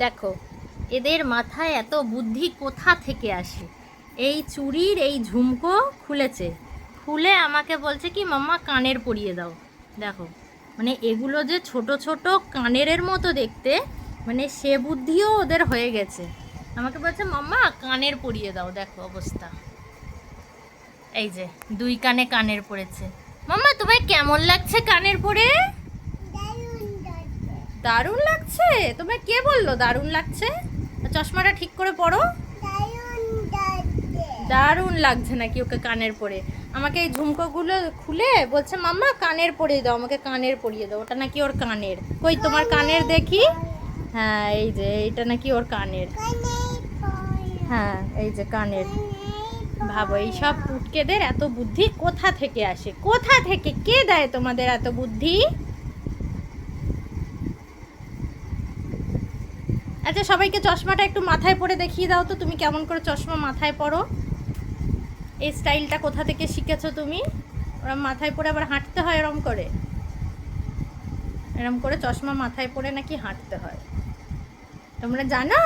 দেখো এদের মাথায় এত বুদ্ধি কোথা থেকে আসে। এই চুড়ির এই ঝুমকো খুলেছে, খুলে আমাকে বলছে কি মাম্মা কানের পরিয়ে দাও। দেখো মানে এগুলো যে ছোট ছোট কানেরের মতো দেখতে, মানে সে বুদ্ধিও ওদের হয়ে গেছে। আমাকে বলছে মাম্মা কানের পরিয়ে দাও। দেখো অবস্থা, এই যে দুই কানে কানের পরেছে। মাম্মা তোমায় কেমন লাগছে কানের পরে? দারুণ লাগছে। তোমায় কে বললো দারুণ লাগছে? চশমাটা ঠিক করে পরো। দারুণ লাগছে নাকি ওকে কানের পরে? আমাকে এই ঝুমকোগুলো খুলে বলছে মাম্মা কানের পরিয়ে দাও, আমাকে কানের পরিয়ে দাও। ওটা নাকি ওর কানের। কই তোমার কানের দেখি। হ্যাঁ এই যে এইটা নাকি ওর কানের। হ্যাঁ এই যে কানের। ভাবো এই সব পুটকেদের এত বুদ্ধি কোথা থেকে আসে? কোথা থেকে কে দেয় তোমাদের এত বুদ্ধি? আচ্ছা সবাইকে চশমাটা একটু মাথায় পরে দেখিয়ে দাও তো, তুমি কেমন করে চশমা মাথায় পরো। এই স্টাইলটা কোথা থেকে শিখেছো তুমি? ওরা মাথায় পরে আবার হাঁটতে হয় এরম করে? এরম করে চশমা মাথায় পরে নাকি হাঁটতে হয়? তোমরা জানো?